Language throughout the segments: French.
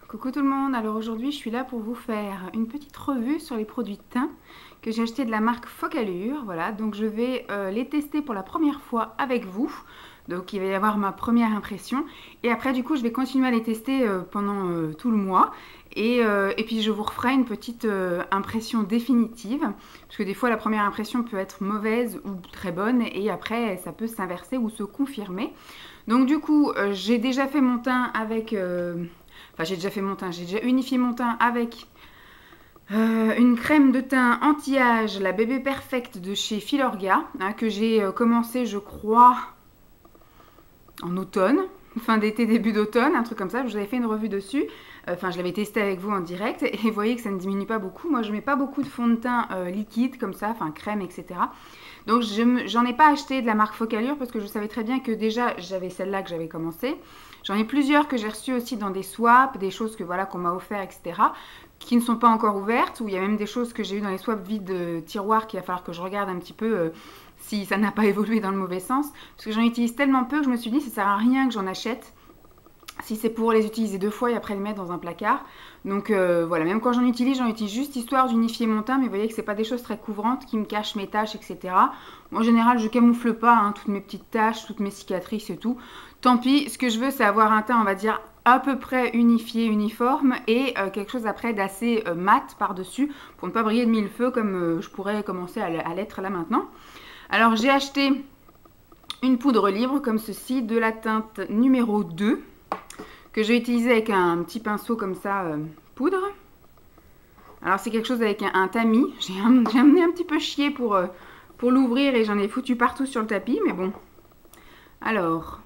Coucou tout le monde, alors aujourd'hui je suis là pour vous faire une petite revue sur les produits de teint que j'ai achetés de la marque Focallure. Voilà, donc je vais les tester pour la première fois avec vous. Donc il va y avoir ma première impression et après du coup je vais continuer à les tester pendant tout le mois et puis je vous referai une petite impression définitive parce que des fois la première impression peut être mauvaise ou très bonne et après ça peut s'inverser ou se confirmer. Donc du coup j'ai déjà fait mon teint avec... Enfin, j'ai déjà fait mon teint, j'ai déjà unifié mon teint avec une crème de teint anti-âge, la Bébé Perfect de chez Filorga, hein, que j'ai commencé, je crois, en automne, fin d'été, début d'automne, un truc comme ça. Je vous avais fait une revue dessus. Enfin, je l'avais testé avec vous en direct et vous voyez que ça ne diminue pas beaucoup. Moi, je mets pas beaucoup de fond de teint liquide comme ça, enfin crème, etc. Donc, j'en ai pas acheté de la marque Focallure parce que je savais très bien que déjà, j'avais celle-là que j'avais commencé. J'en ai plusieurs que j'ai reçues aussi dans des swaps, des choses que voilà qu'on m'a offert, etc. qui ne sont pas encore ouvertes, ou il y a même des choses que j'ai eues dans les swaps vides de tiroirs qu'il va falloir que je regarde un petit peu si ça n'a pas évolué dans le mauvais sens. Parce que j'en utilise tellement peu que je me suis dit ça sert à rien que j'en achète. Si c'est pour les utiliser 2 fois et après les mettre dans un placard. Donc voilà, même quand j'en utilise juste histoire d'unifier mon teint. Mais vous voyez que c'est pas des choses très couvrantes qui me cachent mes taches, etc. Moi, en général, je camoufle pas hein, toutes mes petites taches, toutes mes cicatrices et tout. Tant pis, ce que je veux, c'est avoir un teint, on va dire, à peu près unifié, uniforme et quelque chose après d'assez mat par-dessus pour ne pas briller de mille feux comme je pourrais commencer à l'être là maintenant. Alors, j'ai acheté une poudre libre comme ceci de la teinte numéro 2 que j'ai utilisé avec un petit pinceau comme ça, poudre. Alors c'est quelque chose avec un tamis. J'ai amené un petit peu chier pour l'ouvrir et j'en ai foutu partout sur le tapis, mais bon. Alors,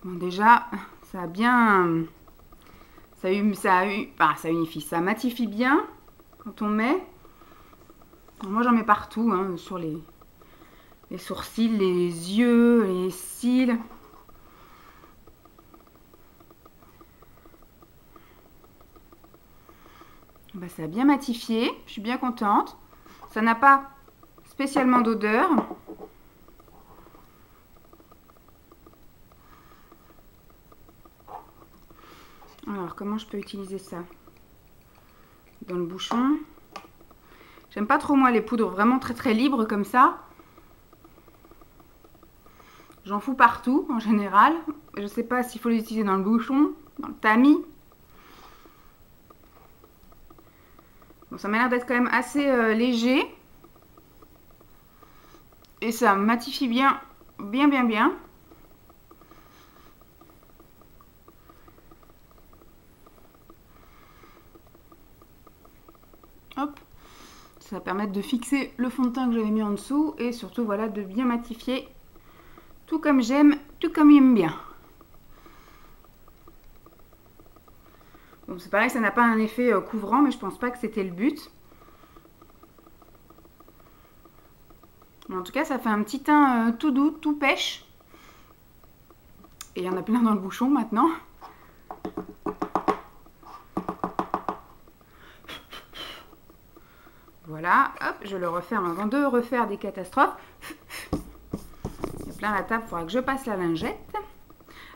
bon déjà, ça a bien... Ça unifie, ça matifie bien quand on met. Alors, moi j'en mets partout, hein, sur les sourcils, les yeux, les cils. Bah, ça a bien matifié, je suis bien contente. Ça n'a pas spécialement d'odeur. Alors, comment je peux utiliser ça? Dans le bouchon. J'aime pas trop moi les poudres vraiment très très libres comme ça. J'en fous partout en général. Je sais pas s'il faut les utiliser dans le bouchon, dans le tamis. Bon, ça m'a l'air d'être quand même assez léger. Et ça matifie bien, bien. Hop. Ça va permettre de fixer le fond de teint que j'avais mis en dessous. Et surtout, voilà, de bien matifier. Tout comme j'aime, tout comme il aime bien. Bon, c'est pareil, ça n'a pas un effet couvrant, mais je pense pas que c'était le but. En tout cas, ça fait un petit teint tout doux, tout pêche. Et il y en a plein dans le bouchon maintenant. Voilà, hop, je le referme avant de refaire des catastrophes. Il y a plein la table, il faudra que je passe la lingette.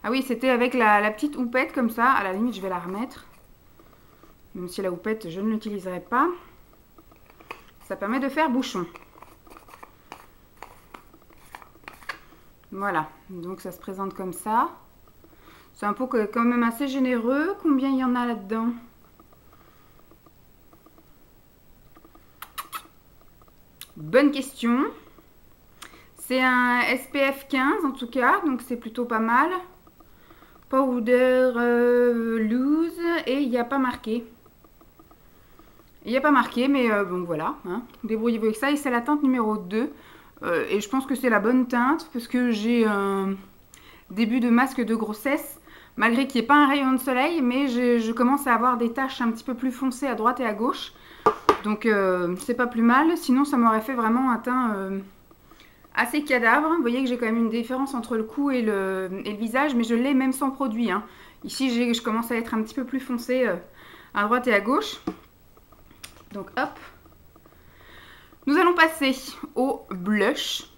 Ah oui, c'était avec la petite houppette comme ça. À la limite, je vais la remettre. Même si la houppette, je ne l'utiliserai pas. Ça permet de faire bouchon. Voilà, donc ça se présente comme ça. C'est un pot quand même assez généreux. Combien il y en a là-dedans? Bonne question. C'est un SPF 15 en tout cas, donc c'est plutôt pas mal. Powder loose et il n'y a pas marqué. Il n'y a pas marqué, mais bon voilà, hein. Débrouillez-vous avec ça. Et c'est la teinte numéro 2. Et je pense que c'est la bonne teinte parce que j'ai un début de masque de grossesse. Malgré qu'il n'y ait pas un rayon de soleil, mais je commence à avoir des taches un petit peu plus foncées à droite et à gauche. Donc c'est pas plus mal. Sinon ça m'aurait fait vraiment un teint assez cadavre. Vous voyez que j'ai quand même une différence entre le cou et le visage, mais je l'ai même sans produit, hein. Ici je commence à être un petit peu plus foncée à droite et à gauche. Donc hop. Nous allons passer au blush.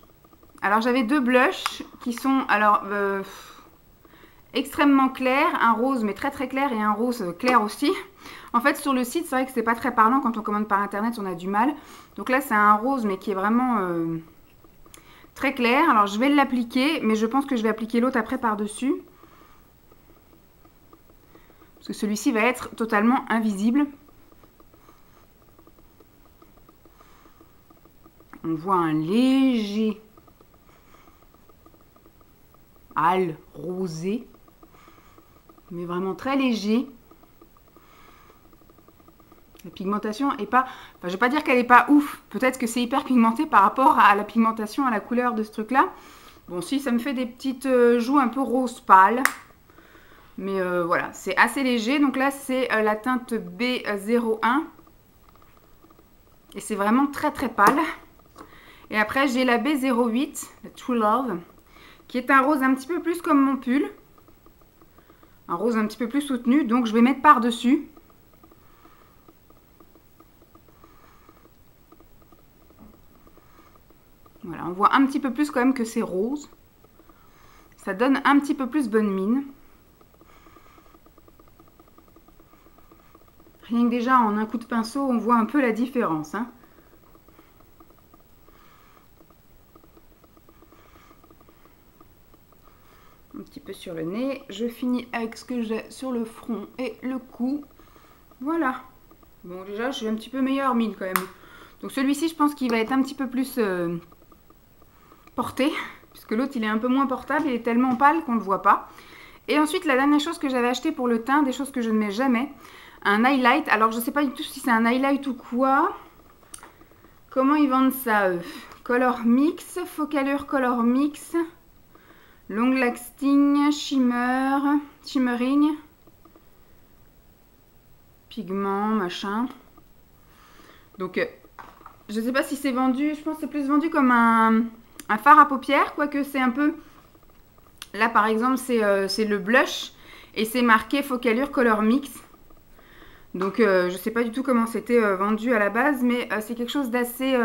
Alors j'avais deux blushs qui sont... Alors extrêmement clair, un rose mais très très clair et un rose clair aussi. En fait sur le site c'est vrai que c'est pas très parlant, quand on commande par internet on a du mal. Donc là c'est un rose mais qui est vraiment très clair. Alors je vais l'appliquer, mais je pense que je vais appliquer l'autre après par dessus. Parce que celui-ci va être totalement invisible. On voit un léger hâle rosé, mais vraiment très léger. La pigmentation est pas... Enfin, je vais pas dire qu'elle est pas ouf. Peut-être que c'est hyper pigmenté par rapport à la pigmentation, à la couleur de ce truc-là. Bon, si, ça me fait des petites joues un peu rose pâle. Mais voilà, c'est assez léger. Donc là, c'est la teinte B01. Et c'est vraiment très très pâle. Et après, j'ai la B08, la True Love, qui est un rose un petit peu plus comme mon pull. Un rose un petit peu plus soutenu. Donc, je vais mettre par-dessus. Voilà, on voit un petit peu plus quand même que c'est rose. Ça donne un petit peu plus bonne mine. Rien que déjà, en un coup de pinceau, on voit un peu la différence, hein. Un petit peu sur le nez. Je finis avec ce que j'ai sur le front et le cou. Voilà. Bon, déjà, je suis un petit peu meilleure mine quand même. Donc celui-ci, je pense qu'il va être un petit peu plus porté. Puisque l'autre, il est un peu moins portable. Il est tellement pâle qu'on ne le voit pas. Et ensuite, la dernière chose que j'avais acheté pour le teint, des choses que je ne mets jamais. Un highlight. Alors, je ne sais pas du tout si c'est un highlight ou quoi. Comment ils vendent ça, eux? Color Mix, Focalure Color Mix. Long Lasting, Shimmering, Pigment, machin. Donc, je ne sais pas si c'est vendu, je pense que c'est plus vendu comme un fard à paupières, quoique c'est un peu... Là, par exemple, c'est le blush et c'est marqué Focalure Color Mix. Donc, je ne sais pas du tout comment c'était vendu à la base, mais c'est quelque chose d'assez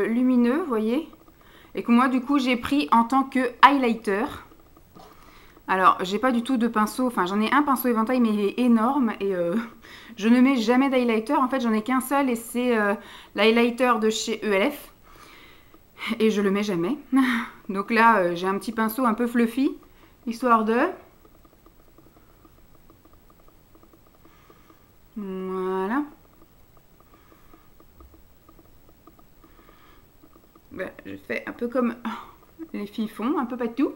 lumineux, vous voyez. Et que moi, du coup, j'ai pris en tant que highlighter. Alors, j'ai pas du tout de pinceau, enfin j'en ai un pinceau éventail mais il est énorme et je ne mets jamais d'highlighter. En fait, j'en ai qu'un seul et c'est l'highlighter de chez ELF et je le mets jamais. Donc là, j'ai un petit pinceau un peu fluffy, histoire de... Voilà. Ben, je fais un peu comme les filles font, un peu partout.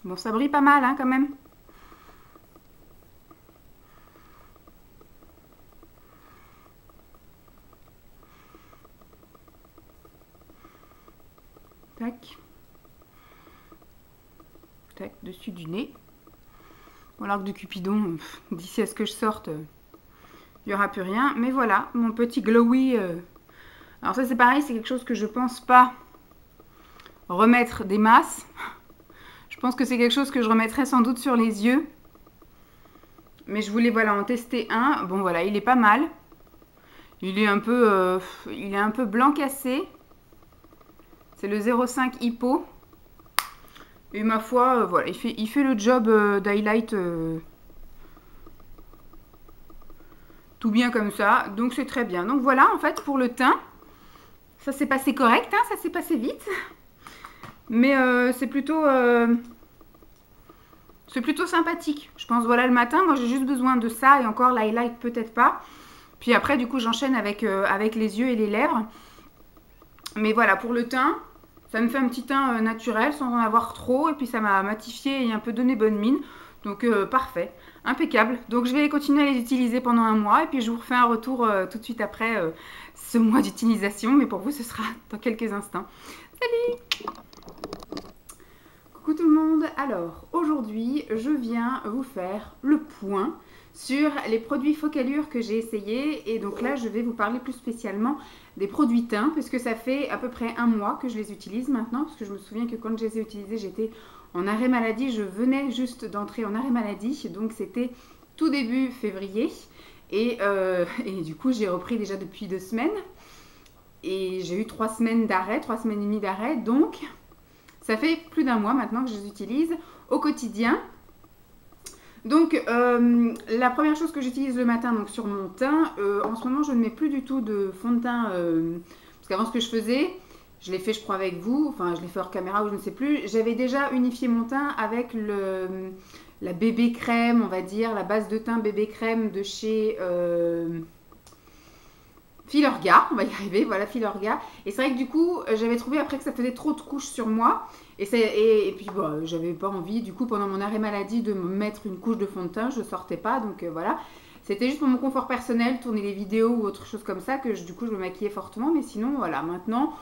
Bon, ça brille pas mal, hein, quand même. Tac. Tac, dessus du nez. Bon, l'arc de Cupidon, d'ici à ce que je sorte, il n'y aura plus rien. Mais voilà, mon petit glowy. Alors ça, c'est pareil, c'est quelque chose que je pense pas remettre des masses. Je pense que c'est quelque chose que je remettrai sans doute sur les yeux. Mais je voulais, voilà, en tester un. Bon, voilà, il est pas mal. Il est un peu blanc cassé. C'est le 05 Hippo. Et ma foi, voilà, il fait le job d'highlight tout bien comme ça. Donc c'est très bien. Donc voilà, en fait, pour le teint. Ça s'est passé correct, hein, ça s'est passé vite. Mais c'est plutôt sympathique. Je pense, voilà, le matin, moi j'ai juste besoin de ça. Et encore, l'highlight peut-être pas. Puis après, du coup, j'enchaîne avec les yeux et les lèvres. Mais voilà, pour le teint, ça me fait un petit teint naturel sans en avoir trop. Et puis ça m'a matifié et un peu donné bonne mine. Donc parfait, impeccable. Donc je vais continuer à les utiliser pendant un mois. Et puis je vous refais un retour tout de suite après ce mois d'utilisation. Mais pour vous, ce sera dans quelques instants. Salut! Coucou tout le monde. Alors aujourd'hui, je viens vous faire le point sur les produits Focalure que j'ai essayés. Et donc là, je vais vous parler plus spécialement des produits teints, parce que ça fait à peu près un mois que je les utilise maintenant, parce que je me souviens que quand je les ai utilisés, j'étais en arrêt maladie. Je venais juste d'entrer en arrêt maladie, donc c'était tout début février. Et du coup, j'ai repris déjà depuis 2 semaines. et j'ai eu 3 semaines d'arrêt, 3 semaines et demie d'arrêt. Donc, ça fait plus d'un mois maintenant que je les utilise au quotidien. Donc, la première chose que j'utilise le matin donc sur mon teint, en ce moment, je ne mets plus du tout de fond de teint. Parce qu'avant, ce que je faisais, je l'ai fait, je crois, avec vous. Enfin, je l'ai fait hors caméra ou je ne sais plus. J'avais déjà unifié mon teint avec la bébé crème, on va dire, la base de teint bébé crème de chez Filorga. On va y arriver, voilà, Filorga. Et c'est vrai que du coup, j'avais trouvé après que ça faisait trop de couches sur moi. Et puis, bon, j'avais pas envie, du coup, pendant mon arrêt maladie, de me mettre une couche de fond de teint. Je sortais pas, donc voilà. C'était juste pour mon confort personnel, tourner les vidéos ou autre chose comme ça, que du coup, je me maquillais fortement. Mais sinon, voilà, maintenant,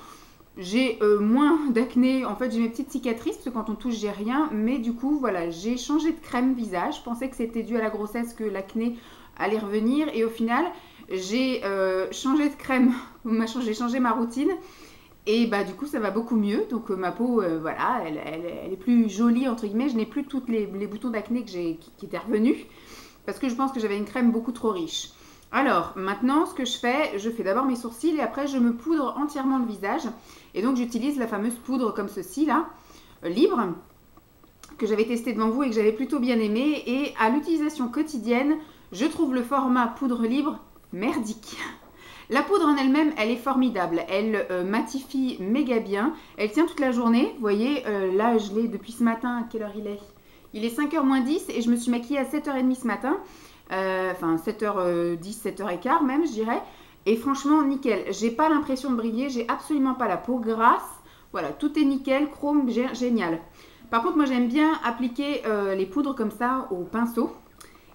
j'ai moins d'acné. En fait, j'ai mes petites cicatrices, parce que quand on touche, j'ai rien. Mais du coup, voilà, j'ai changé de crème visage. Je pensais que c'était dû à la grossesse, que l'acné allait revenir. Et au final, j'ai changé de crème. J'ai changé ma routine. Et bah du coup ça va beaucoup mieux, donc ma peau voilà, elle est plus jolie entre guillemets, je n'ai plus tous les boutons d'acné qui étaient revenus, parce que je pense que j'avais une crème beaucoup trop riche. Alors maintenant ce que je fais d'abord mes sourcils et après je me poudre entièrement le visage, et donc j'utilise la fameuse poudre comme ceci là, libre, que j'avais testé devant vous et que j'avais plutôt bien aimé, et à l'utilisation quotidienne, je trouve le format poudre libre merdique. La poudre en elle-même, elle est formidable. Elle matifie méga bien. Elle tient toute la journée. Vous voyez, là, je l'ai depuis ce matin. À quelle heure il est? Il est 5h moins 10 et je me suis maquillée à 7h30 ce matin. Enfin, 7h10, 7h15 même, je dirais. Et franchement, nickel. J'ai pas l'impression de briller. J'ai absolument pas la peau grasse. Voilà, tout est nickel. Chrome, génial. Par contre, moi, j'aime bien appliquer les poudres comme ça au pinceau.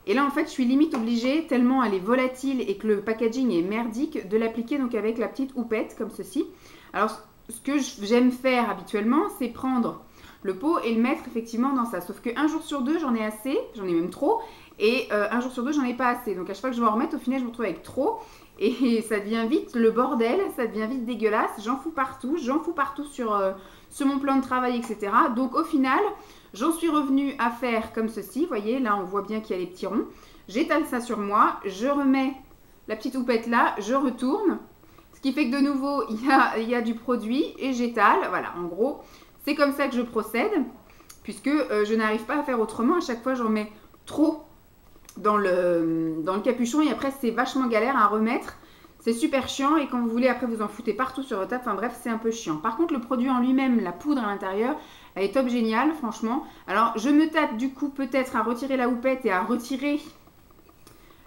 Et là, en fait, je suis limite obligée, tellement elle est volatile et que le packaging est merdique, de l'appliquer donc avec la petite houppette, comme ceci. Alors, ce que j'aime faire habituellement, c'est prendre le pot et le mettre effectivement dans ça. Sauf qu'un jour sur deux, j'en ai assez, j'en ai même trop. Et un jour sur deux, j'en ai pas assez. Donc, à chaque fois que je vais en remettre, au final, je me retrouve avec trop. Et ça devient vite le bordel, ça devient vite dégueulasse. J'en fous partout sur mon plan de travail, etc. Donc, au final... J'en suis revenue à faire comme ceci, vous voyez, là on voit bien qu'il y a les petits ronds. J'étale ça sur moi, je remets la petite houppette là, je retourne. Ce qui fait que de nouveau, il y a du produit et j'étale. Voilà, en gros, c'est comme ça que je procède, puisque je n'arrive pas à faire autrement. À chaque fois, j'en mets trop dans le capuchon et après, c'est vachement galère à remettre. C'est super chiant et quand vous voulez, après, vous en foutez partout sur votre table. Enfin bref, c'est un peu chiant. Par contre, le produit en lui-même, la poudre à l'intérieur, elle est top géniale, franchement. Alors, je me tâte du coup peut-être à retirer la houppette et à retirer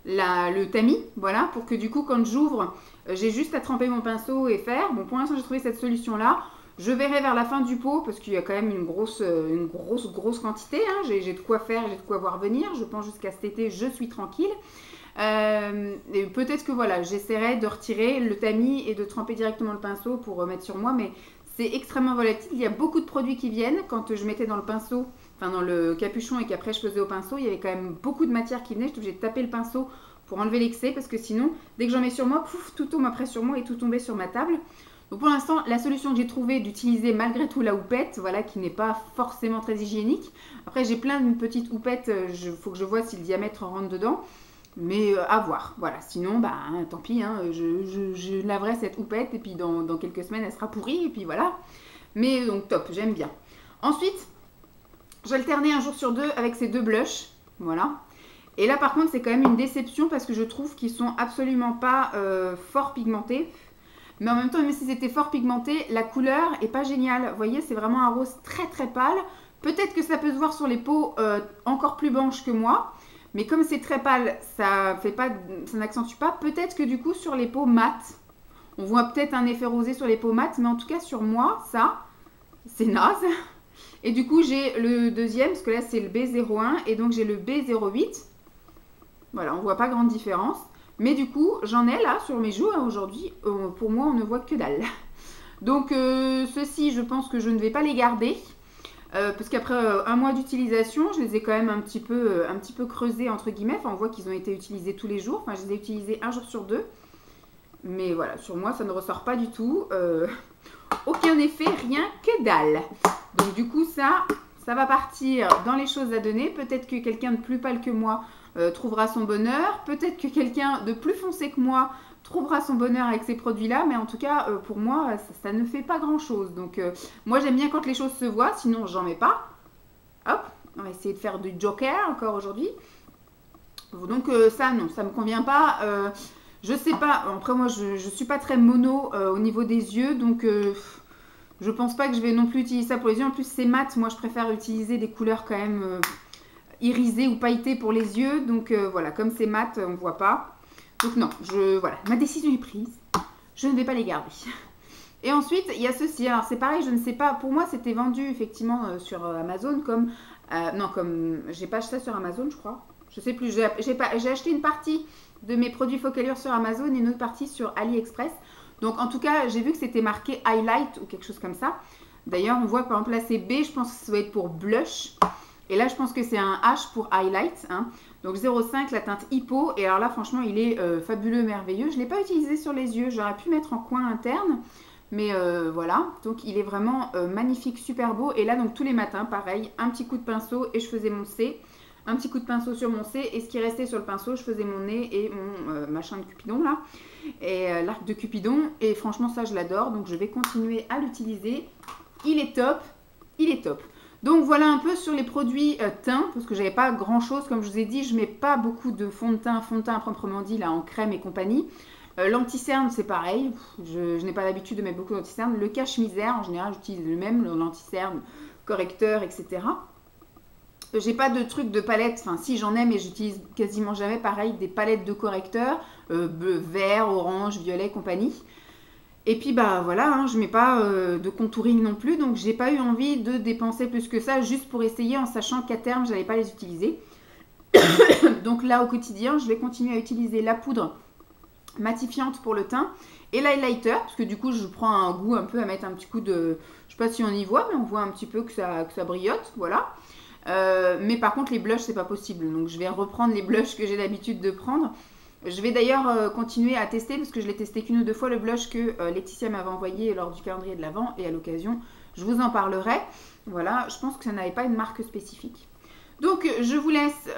le tamis. Voilà, pour que du coup, quand j'ouvre, j'ai juste à tremper mon pinceau et faire. Bon, pour l'instant, j'ai trouvé cette solution-là. Je verrai vers la fin du pot parce qu'il y a quand même une grosse quantité. Hein. J'ai de quoi faire, j'ai de quoi voir venir. Je pense jusqu'à cet été, je suis tranquille. Et peut-être que voilà, j'essaierai de retirer le tamis et de tremper directement le pinceau pour remettre sur moi, mais c'est extrêmement volatile. Il y a beaucoup de produits qui viennent. Quand je mettais dans le pinceau, enfin dans le capuchon et qu'après je faisais au pinceau, il y avait quand même beaucoup de matière qui venait. J'étais obligée de taper le pinceau pour enlever l'excès parce que sinon, dès que j'en mets sur moi, pouf, tout tombe après sur moi et tout tombait sur ma table. Donc pour l'instant, la solution que j'ai trouvée d'utiliser malgré tout la houppette, voilà, qui n'est pas forcément très hygiénique. Après, j'ai plein de petites houpettes, il faut que je vois si le diamètre rentre dedans. Mais à voir, voilà, sinon, bah, tant pis, hein, je laverai cette houppette et puis dans quelques semaines, elle sera pourrie et puis voilà. Mais donc top, j'aime bien. Ensuite, j'alternais un jour sur deux avec ces deux blushs, voilà. Et là par contre, c'est quand même une déception parce que je trouve qu'ils sont absolument pas fort pigmentés. Mais en même temps, même si c'était fort pigmenté, la couleur est pas géniale. Vous voyez, c'est vraiment un rose très très pâle. Peut-être que ça peut se voir sur les peaux encore plus blanches que moi. Mais comme c'est très pâle, ça n'accentue pas. Peut-être que du coup, sur les peaux mates, on voit peut-être un effet rosé sur les peaux mates. Mais en tout cas, sur moi, ça, c'est naze. Et du coup, j'ai le deuxième, parce que là, c'est le B01. Et donc, j'ai le B08. Voilà, on ne voit pas grande différence. Mais du coup, j'en ai là sur mes joues. Aujourd'hui, pour moi, on ne voit que dalle. Donc, ceux-ci, je pense que je ne vais pas les garder. Parce qu'après un mois d'utilisation, je les ai quand même un petit peu creusés entre guillemets. Enfin, on voit qu'ils ont été utilisés tous les jours. Enfin, je les ai utilisés un jour sur deux. Mais voilà, sur moi, ça ne ressort pas du tout. Aucun effet, rien que dalle. Donc du coup, ça va partir dans les choses à donner. Peut-être que quelqu'un de plus pâle que moi trouvera son bonheur. Peut-être que quelqu'un de plus foncé que moi trouvera son bonheur avec ces produits-là, mais en tout cas, pour moi, ça ne fait pas grand-chose. Donc, moi, j'aime bien quand les choses se voient, sinon, j'en mets pas. Hop, on va essayer de faire du Joker encore aujourd'hui. Donc, ça, non, ça me convient pas. Je sais pas, après, moi, je suis pas très mono au niveau des yeux, donc... je pense pas que je vais non plus utiliser ça pour les yeux. En plus, c'est mat. Moi, je préfère utiliser des couleurs quand même irisées ou pailletées pour les yeux. Donc, voilà, comme c'est mat, on ne voit pas. Donc, non, voilà, ma décision est prise. Je ne vais pas les garder. Et ensuite, il y a ceci. Alors, c'est pareil, je ne sais pas. Pour moi, c'était vendu effectivement sur Amazon comme... non, comme... J'ai pas acheté ça sur Amazon, je crois. Je sais plus. J'ai acheté une partie de mes produits Focallure sur Amazon et une autre partie sur AliExpress. Donc, en tout cas, j'ai vu que c'était marqué highlight ou quelque chose comme ça. D'ailleurs, on voit par exemple là, c'est B, je pense que ça doit être pour blush. Et là, je pense que c'est un H pour highlight. Hein. Donc, 0,5, la teinte Hippo. Et alors là, franchement, il est fabuleux, merveilleux. Je ne l'ai pas utilisé sur les yeux. J'aurais pu mettre en coin interne. Mais voilà. Donc, il est vraiment magnifique, super beau. Et là, donc, tous les matins, pareil, un petit coup de pinceau et je faisais mon C. Un petit coup de pinceau sur mon C et ce qui restait sur le pinceau, je faisais mon nez et mon machin de Cupidon là, et l'arc de Cupidon. Et franchement, ça, je l'adore. Donc, je vais continuer à l'utiliser. Il est top. Il est top. Donc, voilà un peu sur les produits teint, parce que j'avais pas grand chose. Comme je vous ai dit, je mets pas beaucoup de fond de teint proprement dit, là, en crème et compagnie. L'anti-cerne, c'est pareil. Je n'ai pas l'habitude de mettre beaucoup d'anti-cerne. Le cache-misère, en général, j'utilise le même, l'anti-cerne, correcteur, etc. J'ai pas de truc de palette, enfin si j'en ai mais j'utilise quasiment jamais pareil des palettes de correcteurs, vert, orange, violet, compagnie. Et puis bah voilà, hein, je mets pas de contouring non plus, donc j'ai pas eu envie de dépenser plus que ça juste pour essayer en sachant qu'à terme j'allais pas les utiliser. Donc là au quotidien je vais continuer à utiliser la poudre matifiante pour le teint et l'highlighter parce que du coup je prends un goût un peu à mettre un petit coup de, je sais pas si on y voit mais on voit un petit peu que ça brillote, voilà. Mais par contre les blushs c'est pas possible, donc je vais reprendre les blushs que j'ai l'habitude de prendre. Je vais d'ailleurs continuer à tester parce que je l'ai testé qu'une ou deux fois le blush que Laetitia m'avait envoyé lors du calendrier de l'Avent et à l'occasion je vous en parlerai. Voilà, je pense que ça n'avait pas une marque spécifique. Donc je vous laisse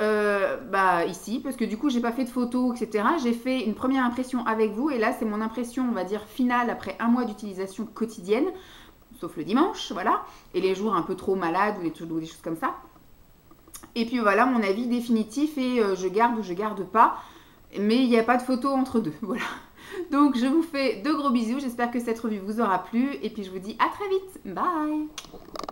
ici parce que du coup j'ai pas fait de photos etc. J'ai fait une première impression avec vous et là c'est mon impression on va dire finale après un mois d'utilisation quotidienne, sauf le dimanche, voilà, et les jours un peu trop malades ou des choses comme ça. Et puis voilà mon avis définitif et je garde ou je garde pas. Mais il n'y a pas de photo entre deux, voilà. Donc je vous fais de gros bisous, j'espère que cette revue vous aura plu. Et puis je vous dis à très vite, bye.